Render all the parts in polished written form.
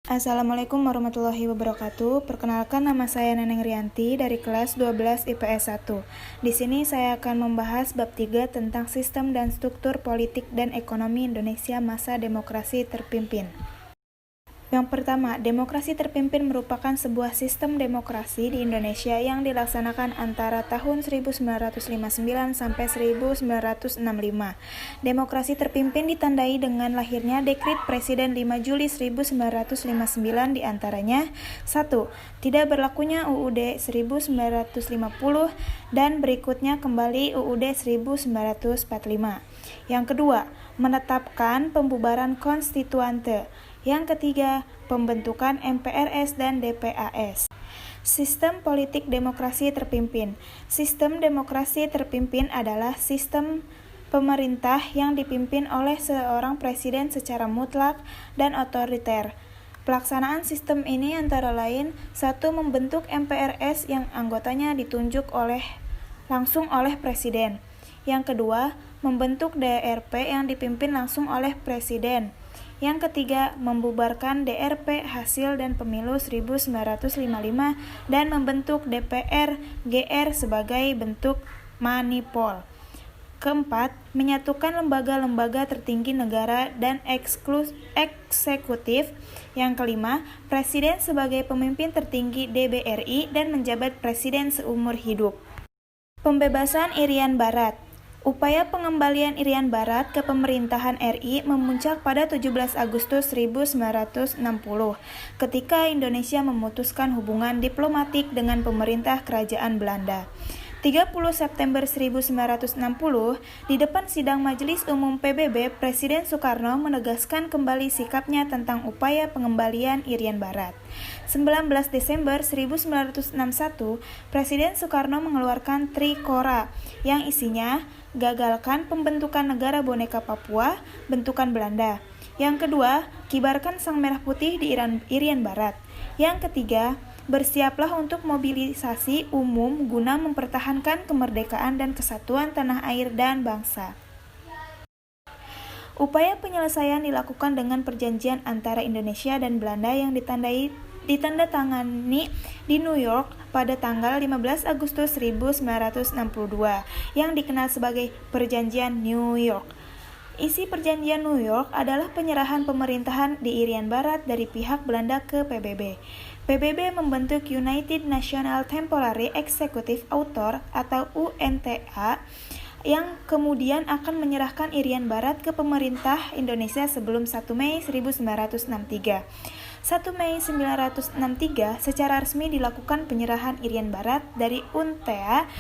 Assalamualaikum warahmatullahi wabarakatuh. Perkenalkan, nama saya Neneng Rianti dari kelas 12 IPS 1. Di sini saya akan membahas bab 3 tentang sistem dan struktur politik dan ekonomi Indonesia masa demokrasi terpimpin. Yang pertama, demokrasi terpimpin merupakan sebuah sistem demokrasi di Indonesia yang dilaksanakan antara tahun 1959 sampai 1965. Demokrasi terpimpin ditandai dengan lahirnya Dekrit Presiden 5 Juli 1959 diantaranya 1. Tidak berlakunya UUD 1950 dan berikutnya kembali UUD 1945. Yang kedua, menetapkan pembubaran konstituante. Yang ketiga, pembentukan MPRS dan DPAS. Sistem politik demokrasi terpimpin. Sistem demokrasi terpimpin adalah sistem pemerintah yang dipimpin oleh seorang presiden secara mutlak dan otoriter. Pelaksanaan sistem ini antara lain 1. Membentuk MPRS yang anggotanya ditunjuk langsung oleh presiden. Yang kedua, membentuk DRP yang dipimpin langsung oleh presiden. Yang ketiga, membubarkan DRP hasil dan pemilu 1955 dan membentuk DPR GR sebagai bentuk manipul. Keempat, menyatukan lembaga-lembaga tertinggi negara dan eksekutif. Yang kelima, presiden sebagai pemimpin tertinggi DBRI dan menjabat presiden seumur hidup. Pembebasan Irian Barat. Upaya pengembalian Irian Barat ke pemerintahan RI memuncak pada 17 Agustus 1960 ketika Indonesia memutuskan hubungan diplomatik dengan pemerintah kerajaan Belanda. 30 September 1960, di depan sidang Majelis Umum PBB, Presiden Soekarno menegaskan kembali sikapnya tentang upaya pengembalian Irian Barat. 19 Desember 1961, Presiden Soekarno mengeluarkan Trikora yang isinya gagalkan pembentukan negara boneka Papua bentukan Belanda. Yang kedua, kibarkan sang merah putih di Irian Barat. Yang ketiga, bersiaplah untuk mobilisasi umum guna mempertahankan kemerdekaan dan kesatuan tanah air dan bangsa. Upaya penyelesaian dilakukan dengan perjanjian antara Indonesia dan Belanda yang ditandatangani di New York pada tanggal 15 Agustus 1962 yang dikenal sebagai Perjanjian New York. Isi Perjanjian New York adalah penyerahan pemerintahan di Irian Barat dari pihak Belanda ke PBB. PBB membentuk United National Temporary Executive Authority atau UNTA yang kemudian akan menyerahkan Irian Barat ke pemerintah Indonesia sebelum 1 Mei 1963. 1 Mei 1963 secara resmi dilakukan penyerahan Irian Barat dari UNTA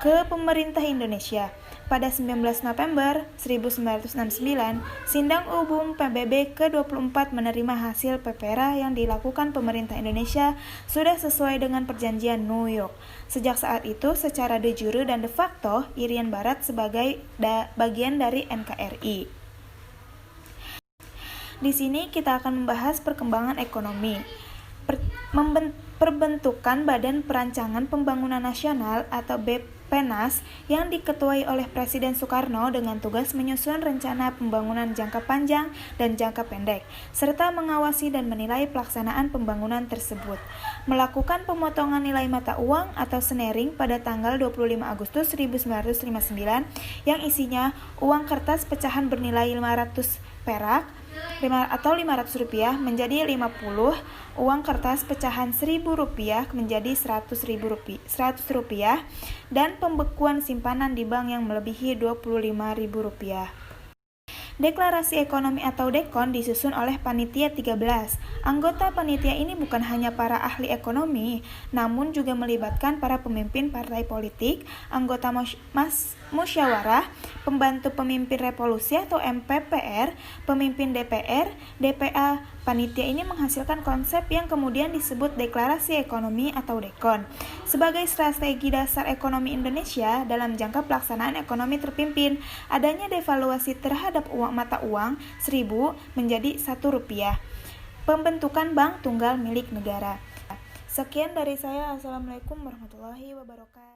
ke pemerintah Indonesia. Pada 19 November 1969, Sindang Umum PBB ke-24 menerima hasil PPRA yang dilakukan pemerintah Indonesia sudah sesuai dengan perjanjian New York. Sejak saat itu, secara de jure dan de facto, Irian Barat sebagai bagian dari NKRI. Di sini kita akan membahas perkembangan ekonomi. Perbentukan Badan Perancangan Pembangunan Nasional atau BPENAS yang diketuai oleh Presiden Soekarno dengan tugas menyusun rencana pembangunan jangka panjang dan jangka pendek, serta mengawasi dan menilai pelaksanaan pembangunan tersebut. Melakukan pemotongan nilai mata uang atau snaring pada tanggal 25 Agustus 1959 yang isinya uang kertas pecahan bernilai 500 perak atau Rp500 menjadi 50, uang kertas pecahan Rp1.000 menjadi Rp100, dan pembekuan simpanan di bank yang melebihi Rp25.000. Deklarasi Ekonomi atau DEKON disusun oleh Panitia 13. Anggota panitia ini bukan hanya para ahli ekonomi, namun juga melibatkan para pemimpin partai politik, anggota musyawarah, pembantu pemimpin revolusi atau MPPR, pemimpin DPR, DPA. Panitia ini menghasilkan konsep yang kemudian disebut Deklarasi Ekonomi atau DEKON sebagai strategi dasar ekonomi Indonesia dalam jangka pelaksanaan ekonomi terpimpin. Adanya devaluasi terhadap mata uang 1.000 menjadi Rp1. Pembentukan bank tunggal milik negara. Sekian dari saya. Assalamualaikum warahmatullahi wabarakatuh.